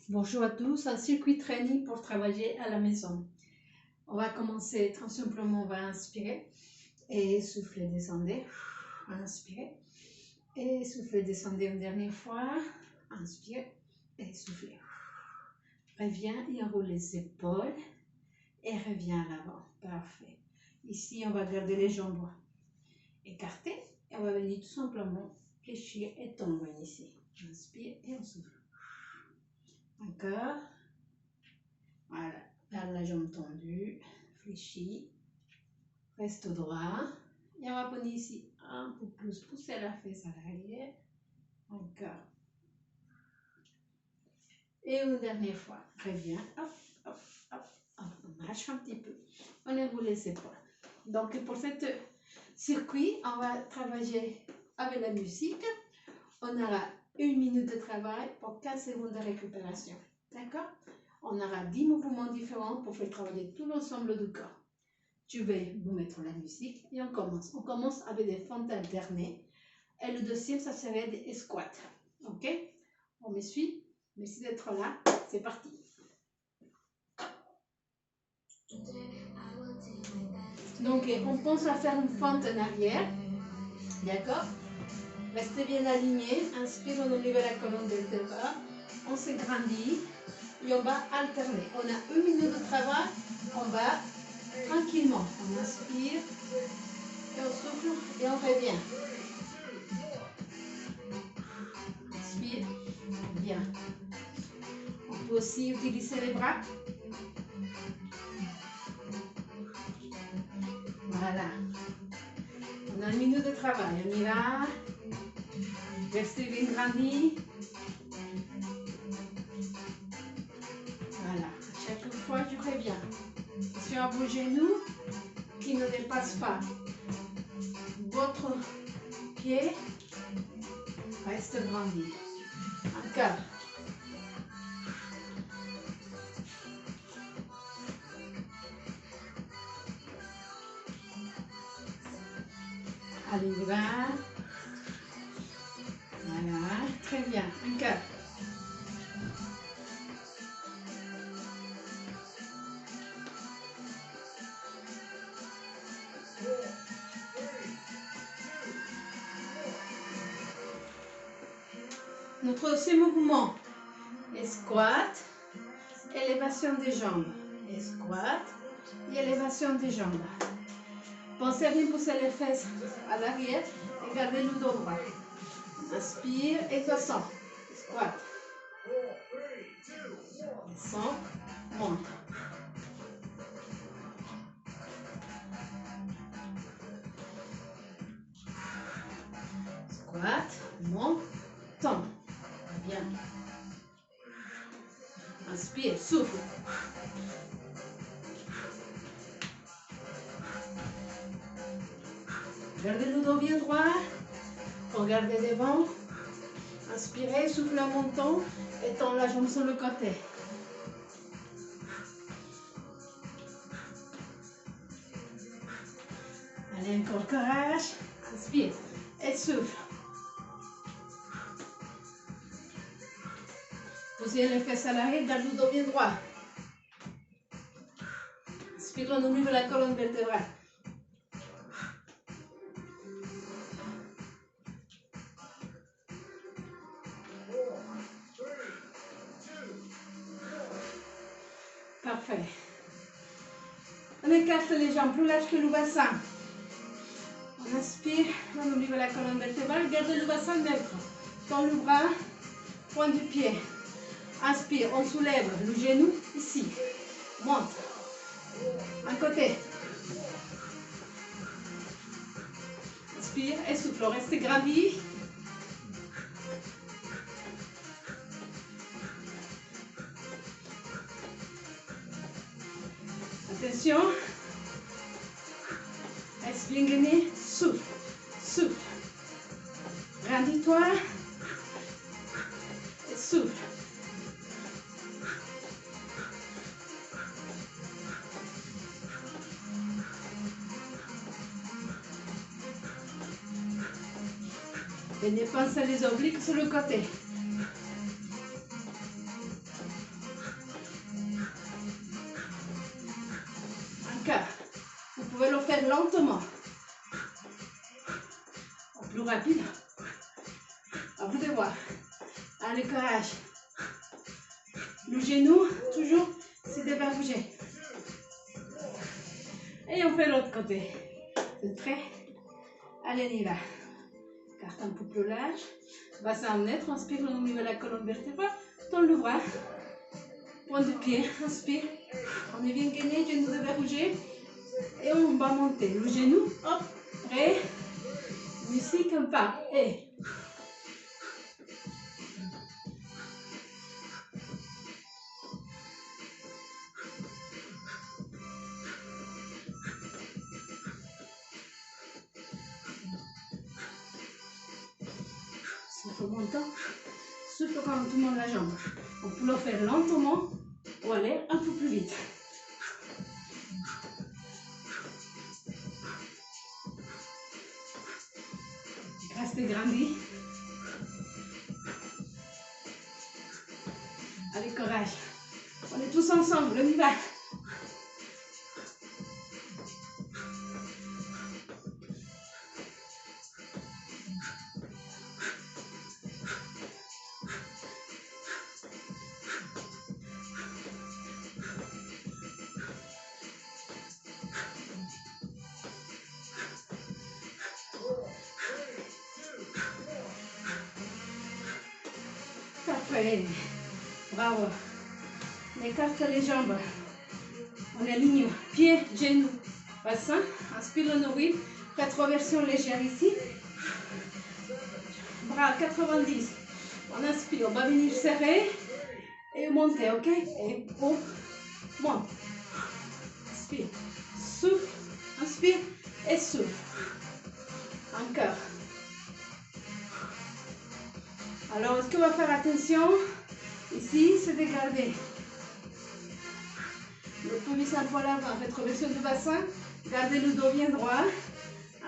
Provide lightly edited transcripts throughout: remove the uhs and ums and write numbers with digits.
Bonjour à tous, un circuit training pour travailler à la maison. On va commencer très simplement, on va inspirer et souffler, descendez. Inspirez et soufflez, descendez une dernière fois. Inspirez et soufflez. Reviens et enroule les épaules et reviens à l'avant. Parfait. Ici, on va garder les jambes écartées et on va venir tout simplement fléchir et tomber ici. Inspire et on souffle. Encore. Voilà, garde la jambe tendue, fléchis, reste droit. Et on va venir ici un peu plus, pousser la fesse à l'arrière. Encore. Et une dernière fois, reviens, hop, hop, hop, hop. On marche un petit peu, on enroule les épaules. Donc pour ce circuit, on va travailler avec la musique. On aura 1 minute de travail pour 15 secondes de récupération. D'accord? On aura 10 mouvements différents pour faire travailler tout l'ensemble du corps. Je vais vous mettre la musique et on commence. On commence avec des fentes alternées. Et le deuxième, ça serait des squats. Ok? On me suit? Merci d'être là. C'est parti. Donc, on pense à faire une fente en arrière. D'accord? Restez bien aligné. Inspire, on enlève la colonne vertébrale. On se grandit. Et on va alterner. On a 1 minute de travail. On va tranquillement. On inspire. Et on souffle. Et on revient. Inspire. Bien. On peut aussi utiliser les bras. Voilà. On a 1 minute de travail. On y va. Restez bien grandi. Voilà. À chaque fois, je reviens. Attention à vos genoux qui ne dépassent pas votre pied. Reste grandi. Encore. Allez, on y va. Voilà. Très bien. Encore. Notre deuxième mouvement, squat, élévation des jambes. Squat et élévation des jambes. Pensez à bien pousser les fesses à l'arrière et gardez le dos droit. Inspire et descend. Squat. Descend, monte. Squat, monte, tombe. Bien. Inspire, souffle. Gardez le dos bien droit. Regardez devant. Inspirez, souffle en montant et tend la jambe sur le côté. Allez, encore courage. Inspire et souffle. Posez les fesses à l'arrière, garde le dos bien droit. Inspire, on ouvre la colonne vertébrale. Parfait. On écarte les jambes plus larges que le bassin. On inspire, on ouvre la colonne vertébrale, gardez le bassin neutre. Tend le bras, point du pied. Inspire, on soulève le genou ici. Monte. Un côté. Inspire et souffle. Restez grandi. Attention. Explique le nez. Souffle. Souffle. Grandis-toi. Et souffle. Venez penser les obliques sur le côté. Encore. Vous pouvez le faire lentement. Plus rapide. À vous de voir. Allez, courage. Le genou, toujours, c'est de pas bouger. Et on fait l'autre côté. Vous êtes prêts? Allez, on y va. Carte un peu plus large. Bassin en net. Inspire au niveau de la colonne vertébrale. Tends le bras. Point de pied. Inspire. On est bien gainé. Genou de bouger. Et on va monter. Le genou. Hop. Prêt. Ici, comme pas. Et. Souffle montant. Souffle quand tout le monde la jambe. On peut le faire lentement ou aller un peu plus vite. Restez grandi. Allez, courage. On est tous ensemble, on y va. Parfait. Bravo. On écarte les jambes. On aligne pieds, genoux, bassin. Inspire le nombril. Rétroversion légère ici. Bras 90. On inspire. On va venir serrer. Et monter, ok? Et on monte. Inspire. Souffle. Inspire. Et souffle. Encore. Alors, ce qu'on va faire attention, ici, c'est de garder le pelvis un peu à l'avant, rétroversion du bassin, gardez le dos bien droit,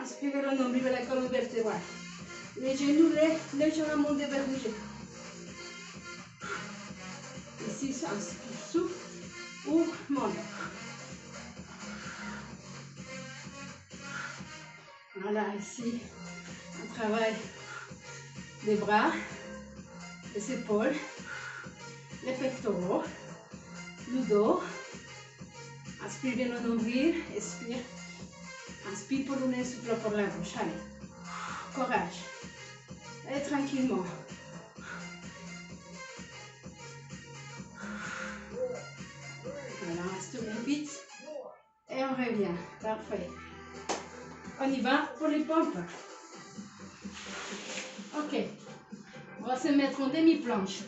inspirez le nombril de la colonne vertébrale. Les genoux légèrement déverrouillés. Ici, ça inspire, souffle, ouvre, monte. Voilà, ici, on travaille les bras, les épaules, les pectoraux, le dos. Inspire bien le nombril, expire. Inspire pour le nez, souffle pour la bouche. Allez, courage. Et tranquillement. Voilà, on reste bien vite. Et on revient. Parfait. On y va pour les pompes. Ok. On va se mettre en demi-planche.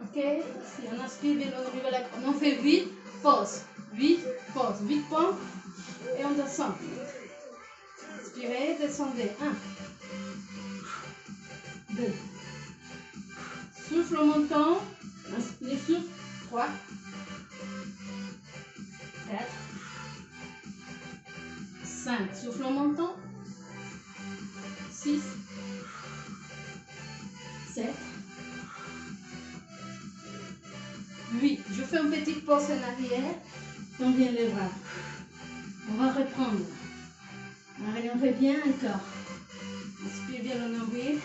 Ok. Ici, on inspire bien le nombril. On en fait 8. Pause. 8. Pause. 8 pompes. Et on descend. Inspirez, descendez. 1. 2. Souffle en montant. Inspirez, souffle. 3. 4. 5. Souffle en montant. 6. 7. 8. Je fais une petite pause en arrière. On vient les bras. On va reprendre. Allez, on revient encore. Inspire bien le nombril.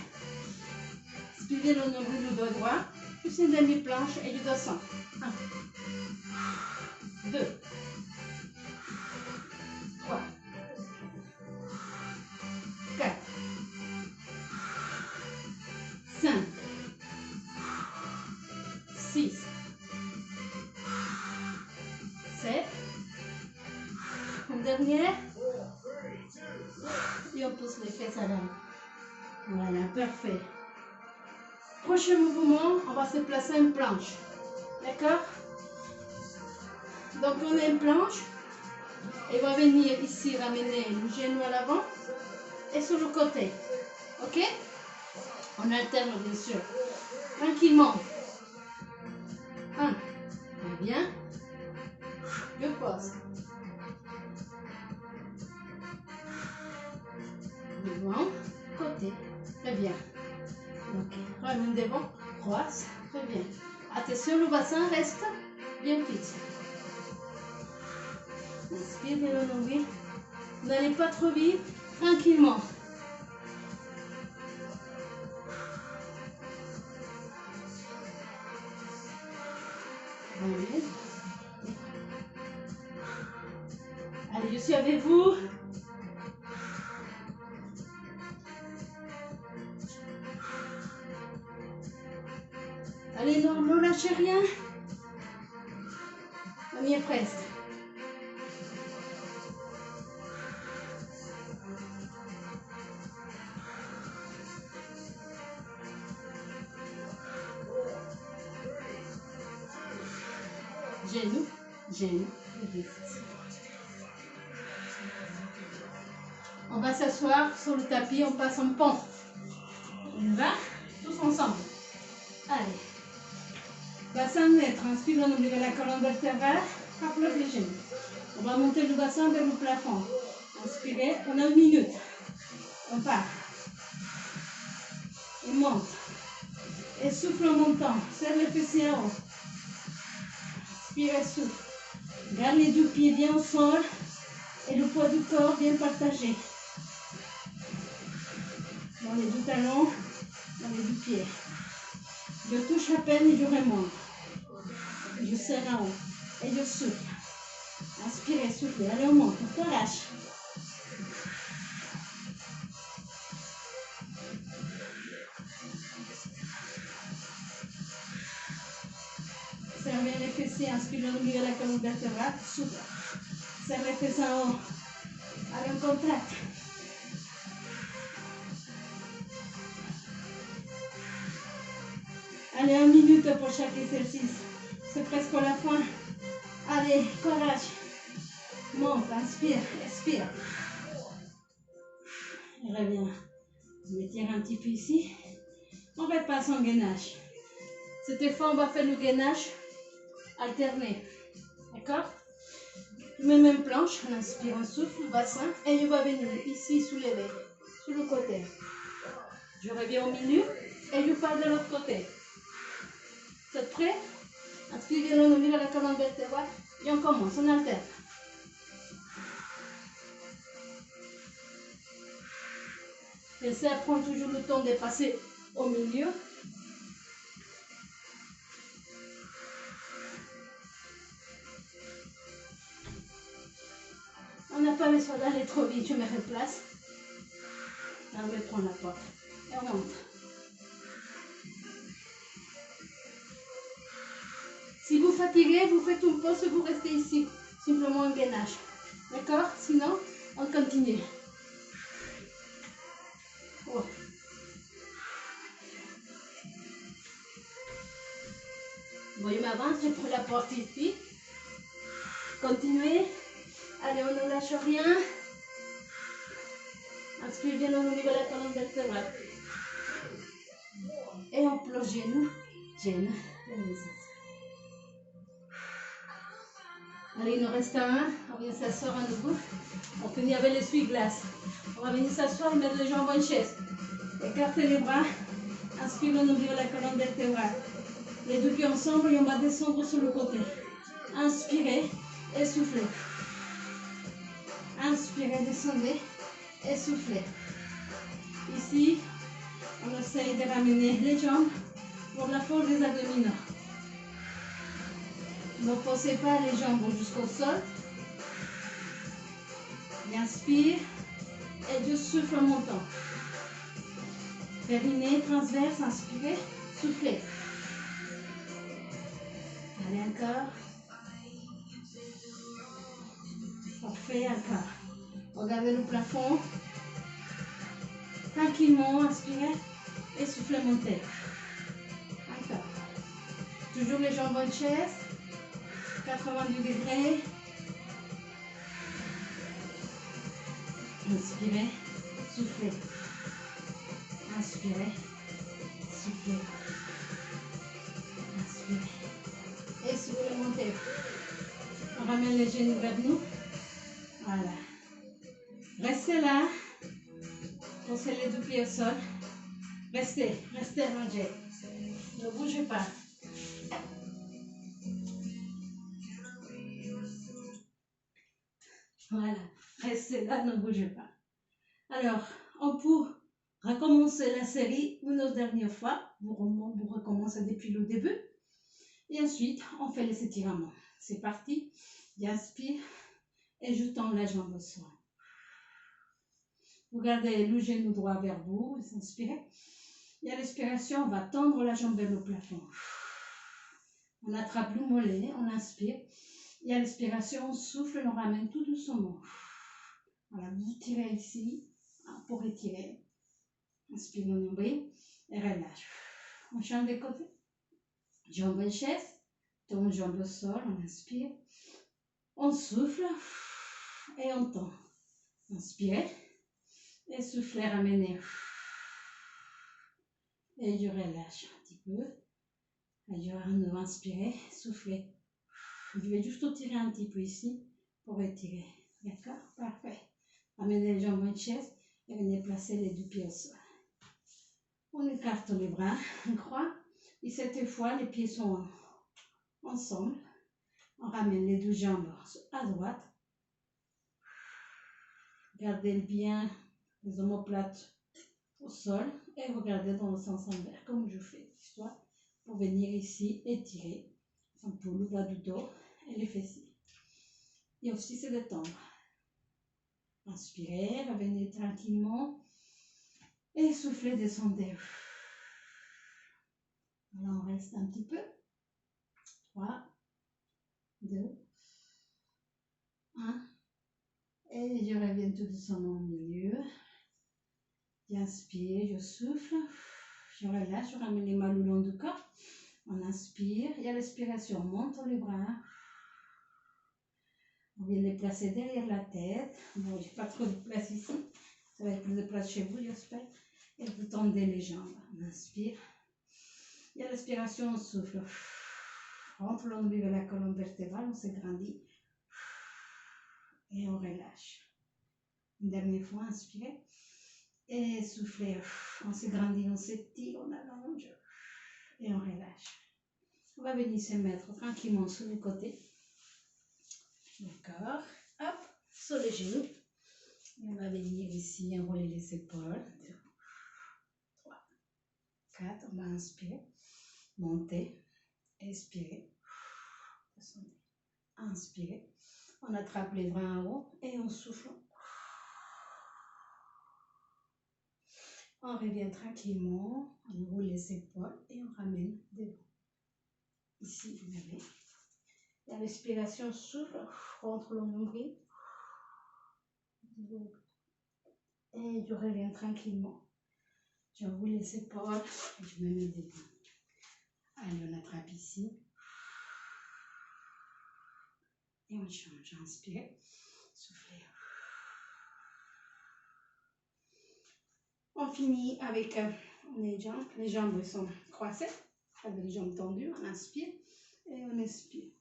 Inspire bien le nombril du dos droit. Puis une demi-planche et du descend. 1. 2. 3. 4. 5. 6. 7. Une dernière. Et on pousse les fesses à l'avant. Voilà, parfait. Prochain mouvement, on va se placer une planche. D'accord? Donc on a une planche. Et on va venir ici ramener le genou à l'avant et sur le côté. Ok? On alterne bien sûr. Tranquillement. 1. Bien. Je pose. Devant, côté. Très bien. Ok. Ramène devant, croise. Très bien. Attention, le bassin reste bien fixe. Inspire bien le nombril. N'allez pas trop vite, tranquillement. Oui. Allez, je suis avec vous. Allez, non, ne lâchez rien. On y est presque. Genou, genou, on va s'asseoir sur le tapis, on passe en pont. On y va, tous ensemble. Allez. Bassin net, inspire, on oublie la colonne vertébrale, rapproche les genoux. On va monter le bassin vers le plafond. Inspirez, on a 1 minute. On part. On monte. Et souffle en montant. Serre les fessiers en haut. Inspire et souffle. Garde les 2 pieds bien au sol et le poids du corps bien partagé. Dans les 2 talons, dans les 2 pieds. Je touche à peine et je remonte. Je serre en haut et je souffle. Inspirez, soufflez. Allez, on monte. On relâche. Serre bien les fessiers. Inspire, on oublie la colonne vertébrale. Souffle. Serre les fessiers en haut. Allez, on contracte. Allez, 1 minute pour chaque exercice. C'est presque la fin. Allez, courage. Monte, inspire, expire. Et reviens. Je vais tirer un petit peu ici. On repasse en gainage. Cette fois, on va faire le gainage alterné. D'accord? Même une planche, on inspire, on souffle, le bassin, et je vais venir ici soulever, sur le côté. Je reviens au milieu et je pars de l'autre côté. Vous êtes prêts? Inspirez le nombril à la colonne vertébrale et on commence, on alterne. Laissez prendre toujours le temps de passer au milieu. On n'a pas besoin d'aller trop vite, je me replace. On va prendre la porte et on monte. Si vous fatiguez, vous faites une pause et vous restez ici. Simplement un gainage. D'accord? Sinon, on continue. Oh. Bon, je m'avance, je prends la porte ici. Continuez. Allez, on ne lâche rien. Inspire bien au niveau de la colonne vertébrale. Et on plonge genou, genou. Allez, il nous reste un. On vient s'asseoir à nouveau. On finit avec l'essuie-glace. On va venir s'asseoir et mettre les jambes en chaise. Écartez les bras. Inspire, on ouvre la colonne vertébrale. Les 2 pieds ensemble et on va descendre sur le côté. Inspirez et soufflez. Inspirez, descendez et soufflez. Ici, on essaye de ramener les jambes pour la force des abdominaux. Ne posez pas les jambes jusqu'au sol. Inspire et je souffle en montant. Périnée transverse, inspirez, soufflez. Allez encore. Parfait, encore. Regardez le plafond. Tranquillement, inspirez et soufflez, montez. Encore. Toujours les jambes en chaise. 90 degrés. Inspirez, soufflez. Inspirez, soufflez. Inspirez. Et soufflez, montez. On ramène les genoux vers nous. Voilà. Restez là. Posez les 2 pieds au sol. Restez rangés. Ne bougez pas. Voilà, restez là, ne bougez pas. Alors, on peut recommencer la série une autre dernière fois. Vous recommencez depuis le début. Et ensuite, on fait les étirements. C'est parti. J'inspire et je tends la jambe au sol. Vous gardez le genou droit vers vous, vous inspirez. Et à l'expiration, on va tendre la jambe vers le plafond. On attrape le mollet, on inspire. Et à l'expiration, on souffle, on ramène tout doucement. Voilà, vous tirez ici pour étirer. Inspire le nombril et relâche. On change de côté. Jambe en chaise, tourne jambe au sol, on inspire. On souffle et on tend. Inspirez et soufflez, ramenez. Et je relâche un petit peu. Et je vais inspirer, souffler. Je vais juste tirer un petit peu ici pour étirer. D'accord? Parfait. Amenez les jambes en chaise et venez placer les deux pieds au sol. On écarte les bras, on croit. Et cette fois, les pieds sont ensemble. On ramène les deux jambes à droite. Gardez bien les omoplates au sol et regardez dans le sens inverse comme je fais. Soit pour venir ici étirer un peu le bas du dos et les fessiers. Et aussi se détendre. Inspirez, revenez tranquillement et soufflez, descendez. Voilà, on reste un petit peu. 3, 2, 1. Et je reviens tout doucement au milieu. J'inspire, je souffle. Je relâche, je ramène les mains le long du corps. On inspire et à l'expiration, on monte les bras. On vient les placer derrière la tête. Bon, j'ai pas trop de place ici. Ça va être plus de place chez vous, j'espère. Et vous tendez les jambes. On inspire. Et à l'expiration, on souffle. Rentre l'ombilic vers la colonne vertébrale, on s'agrandit. Et on relâche. Une dernière fois, inspirez. Et soufflez. On s'agrandit, on s'étire, on allonge. Et on relâche. On va venir se mettre tranquillement sur le côté. D'accord. Hop, sur les genoux. Et on va venir ici enrouler les épaules. 2, 3, 4. On va inspirer. Monter. Expirer. Descendez. Inspirez. On attrape les bras en haut et on souffle. On revient tranquillement. On roule les épaules et on ramène devant. Ici, vous avez. Et à l'expiration, souffle. Rentre le nombril. Et je reviens tranquillement. Je roule les épaules et je me mets debout. Allez, on attrape ici. Et on change. Inspirez. Soufflez. On finit avec les jambes. Les jambes sont croisées, avec les jambes tendues. On inspire et on expire.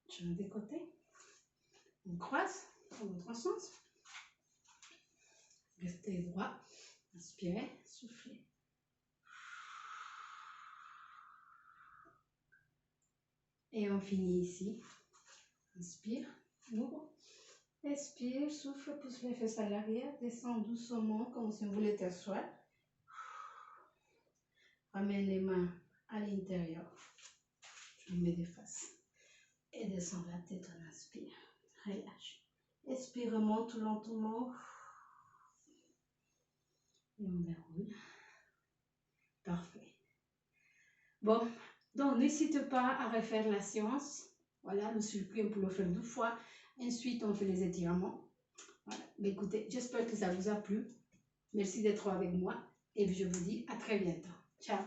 Change de côté. On croise dans l'autre sens. Restez droit. Inspirez, soufflez. Et on finit ici. Inspire, ouvre. Expire, souffle, pousse les fesses à l'arrière. Descend doucement comme si vous voulez t'asseoir. Ramène les mains à l'intérieur. Je mets des faces. Et descend la tête, on inspire. Relâche. Expire, remonte lentement. Et on déroule. Parfait. Bon, donc n'hésite pas à refaire la séance. Voilà, le circuit, on peut le faire 2 fois. Ensuite, on fait les étirements. Voilà. Mais écoutez, j'espère que ça vous a plu. Merci d'être avec moi. Et je vous dis à très bientôt. Ciao.